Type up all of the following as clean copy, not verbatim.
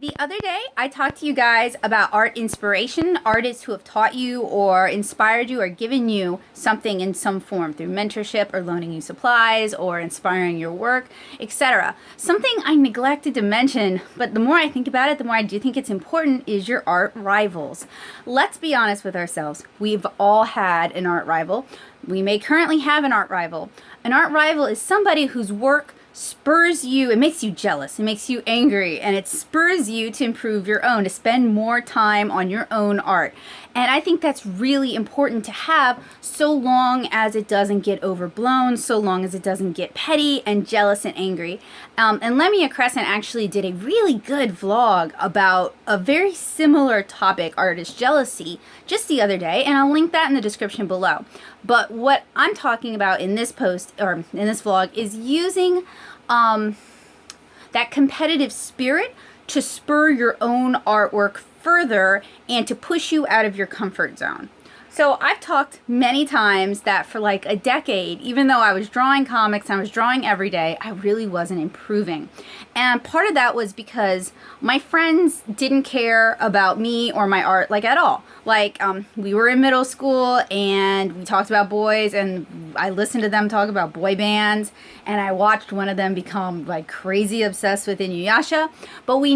The other day, I talked to you guys about art inspiration, artists who have taught you or inspired you or given you something in some form through mentorship or loaning you supplies or inspiring your work, etc. Something I neglected to mention, but the more I think about it, the more I do think it's important, is your art rivals. Let's be honest with ourselves. We've all had an art rival. We may currently have an art rival. An art rival is somebody whose work spurs you, it makes you jealous, it makes you angry, and it spurs you to improve your own, to spend more time on your own art. And I think that's really important to have, so long as it doesn't get overblown, so long as it doesn't get petty and jealous and angry. And Lemmy Crescent actually did a really good vlog about a very similar topic, artist jealousy, just the other day, and I'll link that in the description below. But what I'm talking about in this post, or in this vlog, is using that competitive spirit to spur your own artwork further and to push you out of your comfort zone. So I've talked many times that for like a decade, even though I was drawing comics and I was drawing every day, I really wasn't improving. And part of that was because my friends didn't care about me or my art like at all. Like we were in middle school and we talked about boys, and I listened to them talk about boy bands, and I watched one of them become like crazy obsessed with Inuyasha, but they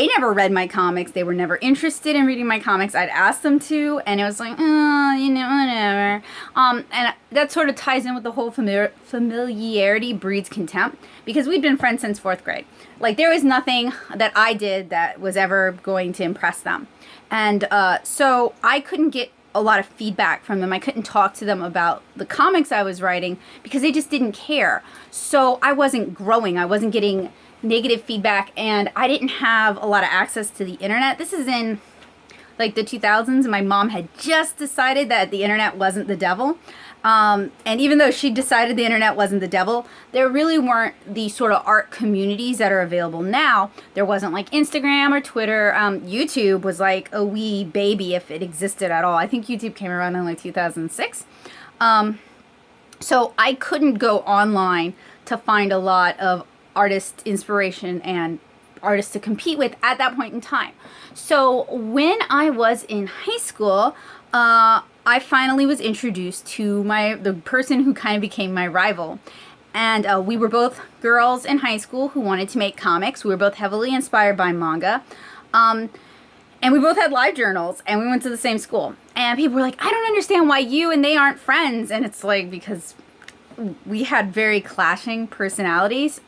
never read my comics. They were never interested in reading my comics. I'd ask them to, and it was like, whatever. And that sort of ties in with the whole familiarity breeds contempt, because we'd been friends since 4th grade. Like, there was nothing that I did that was ever going to impress them. And so I couldn't get a lot of feedback from them. I couldn't talk to them about the comics I was writing because they just didn't care. So I wasn't growing. I wasn't getting negative feedback, and I didn't have a lot of access to the internet. This is in like the 2000s, and my mom had just decided that the internet wasn't the devil. And even though she decided the internet wasn't the devil, there really weren't the sort of art communities that are available now. There wasn't like Instagram or Twitter. YouTube was like a wee baby, if it existed at all. I think YouTube came around in like 2006. So I couldn't go online to find a lot of artist inspiration and artists to compete with at that point in time. So when I was in high school, I finally was introduced to the person who kind of became my rival. And we were both girls in high school who wanted to make comics. We were both heavily inspired by manga. And we both had live journals, and we went to the same school. And people were like, I don't understand why you and they aren't friends. And it's like, because we had very clashing personalities.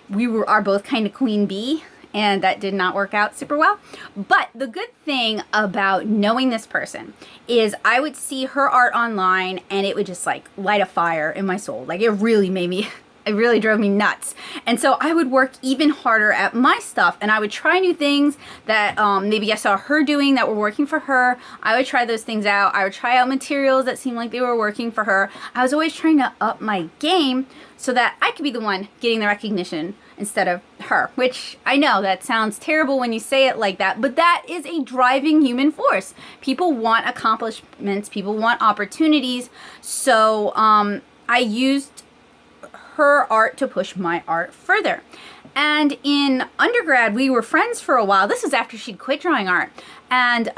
We are both kind of queen bee, and that did not work out super well. But the good thing about knowing this person is I would see her art online, and it would just like light a fire in my soul. Like, it really drove me nuts. And so I would work even harder at my stuff, and I would try new things that maybe I saw her doing that were working for her. I would try those things out. I would try out materials that seemed like they were working for her. I was always trying to up my game so that I could be the one getting the recognition instead of her, which I know that sounds terrible when you say it like that, but that is a driving human force. People want accomplishments. People want opportunities. So I used her art to push my art further. And in undergrad, we were friends for a while. This was after she'd quit drawing art. And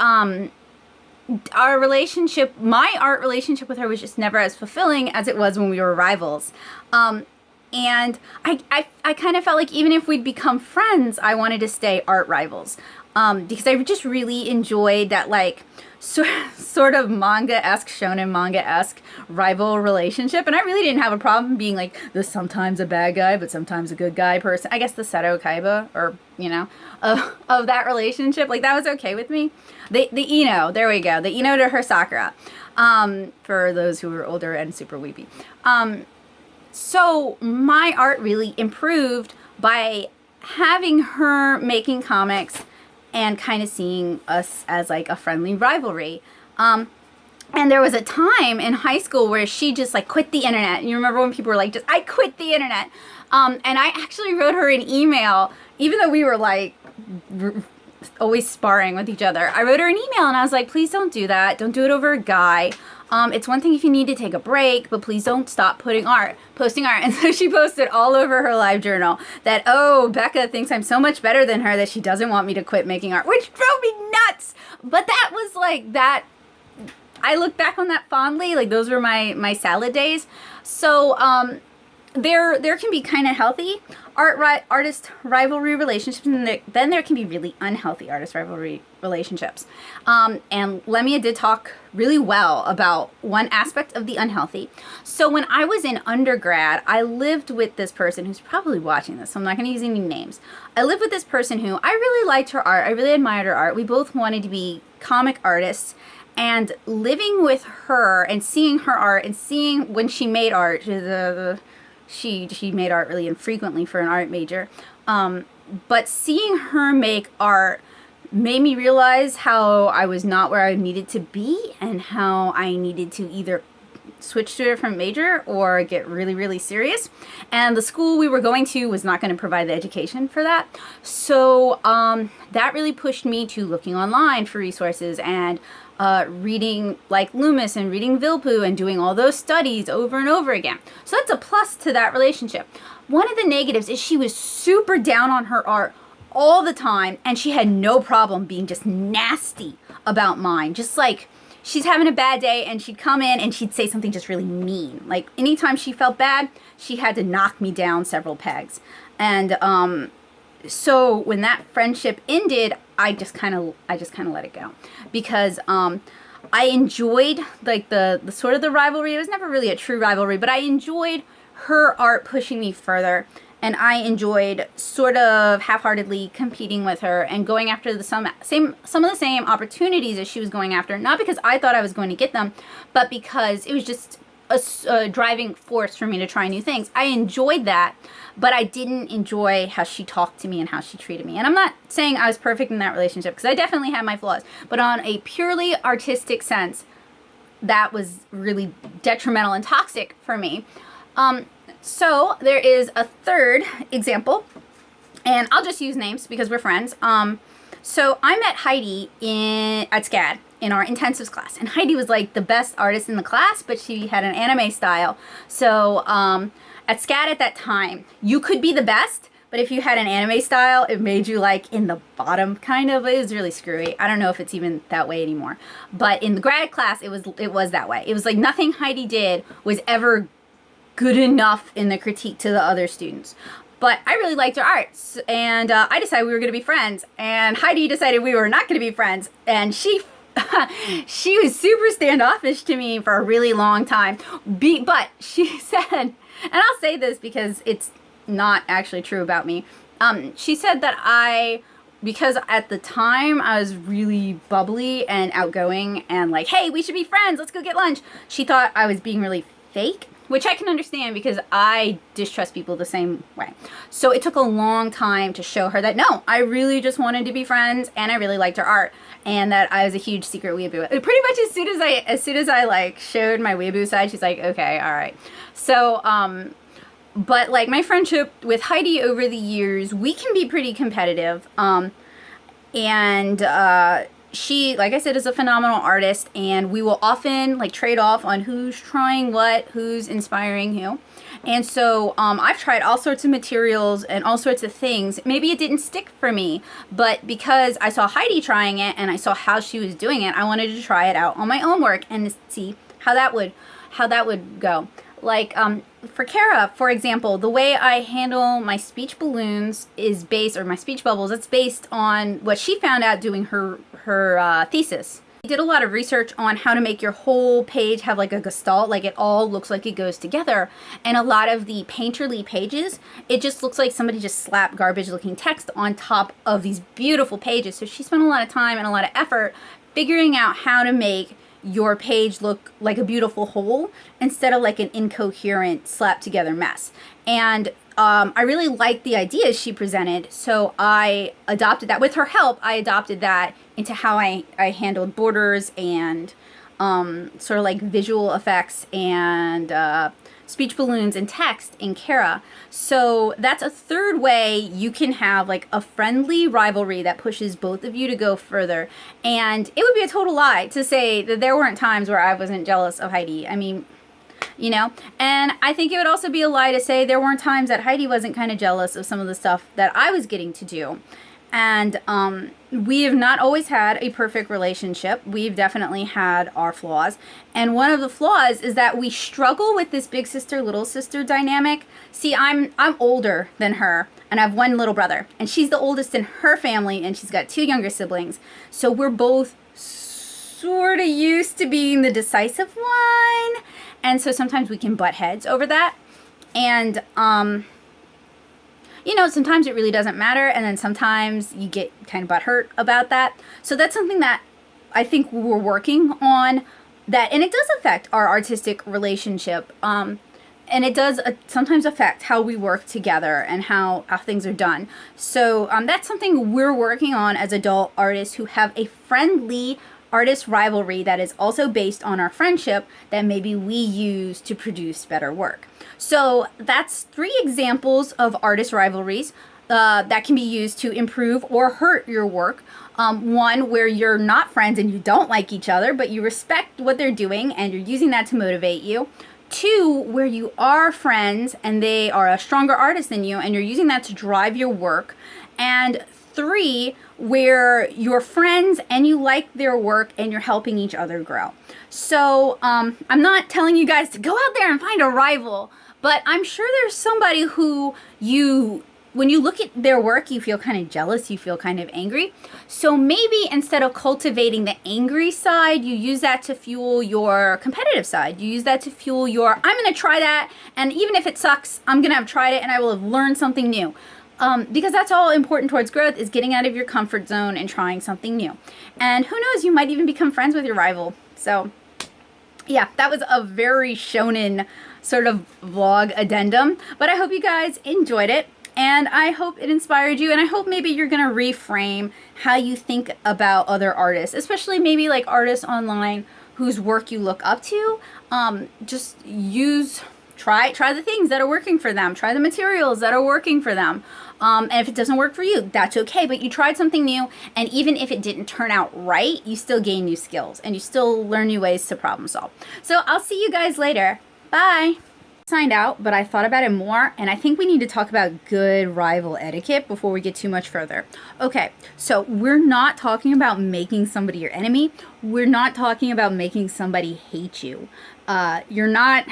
our relationship, my art relationship with her, was just never as fulfilling as it was when we were rivals. And I kind of felt like even if we'd become friends, I wanted to stay art rivals. Because I just really enjoyed that, like, sort of manga-esque, shonen manga-esque rival relationship. And I really didn't have a problem being like the sometimes a bad guy, but sometimes a good guy person. I guess the Seto Kaiba, or, of that relationship. Like, that was okay with me. The Ino, there we go. The Ino to her Sakura. For those who are older and super weepy. So my art really improved by having her making comics and kind of seeing us as like a friendly rivalry. And there was a time in high school where she just like quit the internet. And you remember when people were like, I quit the internet. And I actually wrote her an email, even though we were like always sparring with each other. I wrote her an email and I was like, please don't do that. Don't do it over a guy. It's one thing if you need to take a break, but please don't stop posting art. And so she posted all over her live journal that, oh, Becca thinks I'm so much better than her that she doesn't want me to quit making art, which drove me nuts. But that was like that. I look back on that fondly. Like, those were my salad days. So there can be kind of healthy artist rivalry relationships, and then there can be really unhealthy artist rivalry relationships. And Lemia did talk really well about one aspect of the unhealthy. So when I was in undergrad, I lived with this person who's probably watching this, so I'm not going to use any names. I lived with this person who I really liked her art. I really admired her art. We both wanted to be comic artists. And living with her and seeing her art and seeing when she made art, she made art really infrequently for an art major. But seeing her make art made me realize how I was not where I needed to be and how I needed to either switch to a different major or get really, really serious. And the school we were going to was not going to provide the education for that. So that really pushed me to looking online for resources and reading like Loomis and reading Vilpu and doing all those studies over and over again. So that's a plus to that relationship. One of the negatives is she was super down on her art all the time, and she had no problem being just nasty about mine. Just like she's having a bad day and she'd come in and she'd say something just really mean. Like anytime she felt bad, she had to knock me down several pegs. And so when that friendship ended, I just kind of let it go, because I enjoyed like the sort of the rivalry. It was never really a true rivalry, but I enjoyed her art pushing me further, and I enjoyed sort of half-heartedly competing with her and going after some of the same opportunities as she was going after. Not because I thought I was going to get them, but because it was just a driving force for me to try new things. I enjoyed that, but I didn't enjoy how she talked to me and how she treated me. And I'm not saying I was perfect in that relationship, because I definitely had my flaws. But on a purely artistic sense, that was really detrimental and toxic for me. So there is a third example, and I'll just use names because we're friends. So I met Heidi at SCAD in our intensives class, and Heidi was like the best artist in the class, but she had an anime style. So at SCAD at that time, you could be the best, but if you had an anime style, it made you like in the bottom, kind of. It was really screwy. I don't know if it's even that way anymore. But in the grad class, it was that way. It was like nothing Heidi did was ever good enough in the critique to the other students. But I really liked her art, and I decided we were going to be friends. And Heidi decided we were not going to be friends, and she was super standoffish to me for a really long time. But she said, and I'll say this because it's not actually true about me. She said that because at the time I was really bubbly and outgoing and like, hey, we should be friends, let's go get lunch. She thought I was being really fake, which I can understand because I distrust people the same way. So it took a long time to show her that, no, I really just wanted to be friends and I really liked her art, and that I was a huge secret weeaboo. Pretty much as soon as I like showed my weeaboo side, she's like, okay, all right. So, but like my friendship with Heidi over the years, we can be pretty competitive. She, like I said, is a phenomenal artist, and we will often like trade off on who's trying what, who's inspiring who. And so I've tried all sorts of materials and all sorts of things. Maybe it didn't stick for me, but because I saw Heidi trying it and I saw how she was doing it, I wanted to try it out on my own work and see how that would go. Like for Kara, for example, the way I handle my speech balloons is based, or my speech bubbles, it's based on what she found out doing her thesis. She did a lot of research on how to make your whole page have like a gestalt, like it all looks like it goes together. And a lot of the painterly pages, it just looks like somebody just slapped garbage looking text on top of these beautiful pages. So she spent a lot of time and a lot of effort figuring out how to make your page look like a beautiful whole instead of like an incoherent slapped together mess. And I really liked the ideas she presented, so I adopted that. With her help, I adopted that into how I handled borders and sort of like visual effects and speech balloons and text in Kara. So that's a third way you can have like a friendly rivalry that pushes both of you to go further. And it would be a total lie to say that there weren't times where I wasn't jealous of Heidi. I mean, you know, and I think it would also be a lie to say there weren't times that Heidi wasn't kind of jealous of some of the stuff that I was getting to do. And we have not always had a perfect relationship. We've definitely had our flaws. And one of the flaws is that we struggle with this big sister, little sister dynamic. See, I'm older than her, and I have one little brother. And she's the oldest in her family, and she's got 2 younger siblings. So we're both sort of used to being the decisive one. And so sometimes we can butt heads over that. And, you know, sometimes it really doesn't matter, and then sometimes you get kind of butthurt about that. So that's something that I think we're working on, that, and it does affect our artistic relationship, and it does sometimes affect how we work together and how things are done. So that's something we're working on as adult artists who have a friendly artist rivalry that is also based on our friendship that maybe we use to produce better work. So that's 3 examples of artist rivalries that can be used to improve or hurt your work. One where you're not friends and you don't like each other, but you respect what they're doing and you're using that to motivate you. 2, where you are friends and they are a stronger artist than you and you're using that to drive your work. And 3, where you're friends and you like their work and you're helping each other grow. So I'm not telling you guys to go out there and find a rival, but I'm sure there's somebody who when you look at their work, you feel kind of jealous, you feel kind of angry. So maybe instead of cultivating the angry side, you use that to fuel your competitive side. You use that to fuel your, I'm going to try that, and even if it sucks, I'm going to have tried it and I will have learned something new. Because that's all important towards growth, is getting out of your comfort zone and trying something new. And who knows, you might even become friends with your rival. So yeah, that was a very shonen sort of vlog addendum, but I hope you guys enjoyed it. And I hope it inspired you, and I hope maybe you're going to reframe how you think about other artists, especially maybe like artists online whose work you look up to. Just try the things that are working for them. Try the materials that are working for them. And if it doesn't work for you, that's okay. But you tried something new, and even if it didn't turn out right, you still gain new skills, and you still learn new ways to problem solve. So I'll see you guys later. Bye. Signed out, but I thought about it more, and I think we need to talk about good rival etiquette before we get too much further. Okay, so we're not talking about making somebody your enemy. We're not talking about making somebody hate you. You're not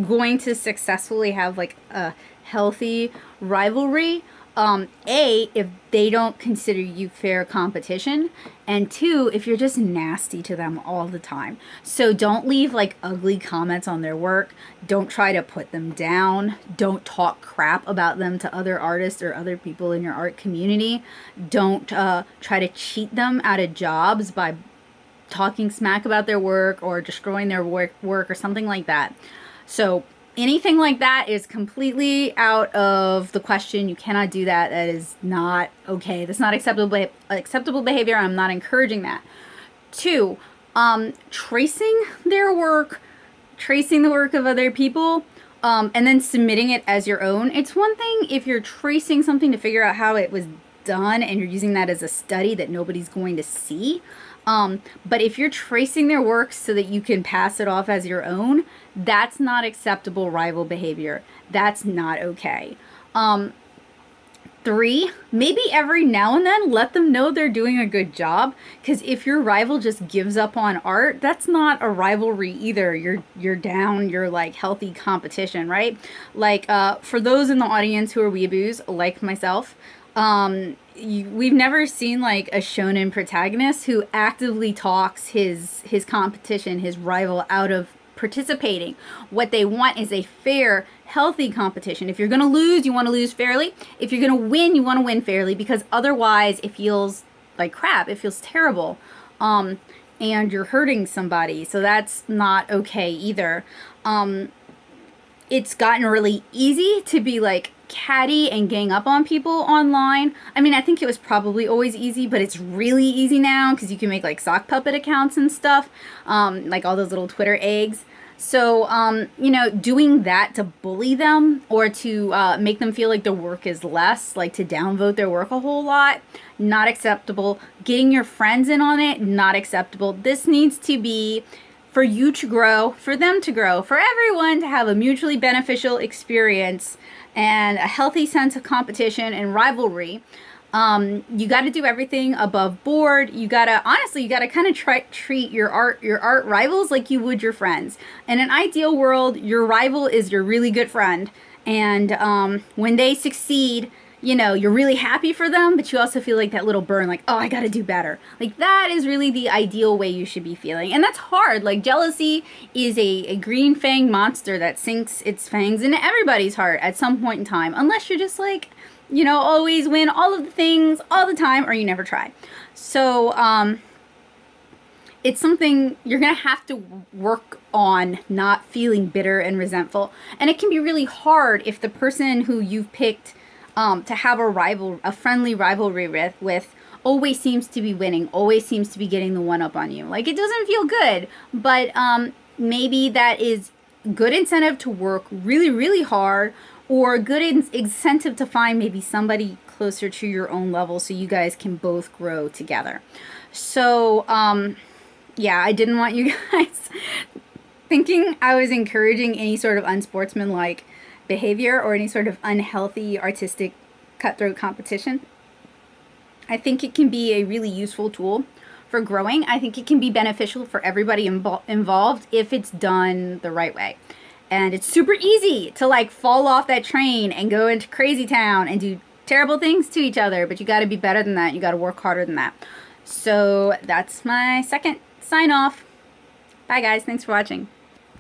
going to successfully have like a healthy rivalry. If they don't consider you fair competition, and 2, if you're just nasty to them all the time. So don't leave like ugly comments on their work. Don't try to put them down. Don't talk crap about them to other artists or other people in your art community. Don't try to cheat them out of jobs by talking smack about their work or destroying their work or something like that. So anything like that is completely out of the question. You cannot do that. That is not okay. That's not acceptable behavior. I'm not encouraging that. 2, tracing their work, tracing the work of other people, and then submitting it as your own. It's one thing if you're tracing something to figure out how it was done and you're using that as a study that nobody's going to see. But if you're tracing their work so that you can pass it off as your own, that's not acceptable rival behavior. That's not okay. 3, maybe every now and then let them know they're doing a good job, because if your rival just gives up on art, that's not a rivalry either. You're down, you're like healthy competition, right? Like for those in the audience who are weeaboos like myself, we've never seen like a shonen protagonist who actively talks his competition, his rival, out of participating. What they want is a fair, healthy competition. If you're going to lose, you want to lose fairly. If you're going to win, you want to win fairly, because otherwise it feels like crap. It feels terrible. And you're hurting somebody. So that's not okay either. It's gotten really easy to be like catty and gang up on people online. I mean, I think it was probably always easy, but it's really easy now because you can make like sock puppet accounts and stuff, like all those little Twitter eggs. So, you know, doing that to bully them or to make them feel like their work is less, like to downvote their work a whole lot, not acceptable. Getting your friends in on it, not acceptable. This needs to be for you to grow, for them to grow, for everyone to have a mutually beneficial experience and a healthy sense of competition and rivalry. You got to do everything above board. You gotta honestly, you gotta kind of treat your art rivals like you would your friends. In an ideal world, your rival is your really good friend, and when they succeed, you know, you're really happy for them, but you also feel like that little burn, like, oh, I gotta do better. Like, that is really the ideal way you should be feeling. And that's hard. Like, jealousy is a green fang monster that sinks its fangs into everybody's heart at some point in time, unless you're just like, you know, always win all of the things all the time, or you never try. So, it's something you're going to have to work on, not feeling bitter and resentful. And it can be really hard if the person who you've picked to have a friendly rivalry with always seems to be winning, always seems to be getting the one up on you. Like, it doesn't feel good, but maybe that is good incentive to work really, really hard, or good incentive to find maybe somebody closer to your own level so you guys can both grow together. So, yeah, I didn't want you guys thinking I was encouraging any sort of unsportsmanlike behavior or any sort of unhealthy artistic cutthroat competition. I think it can be a really useful tool for growing. I think it can be beneficial for everybody involved if it's done the right way. And it's super easy to like fall off that train and go into crazy town and do terrible things to each other, but you got to be better than that. You got to work harder than that. So that's my second sign off. Bye guys, thanks for watching.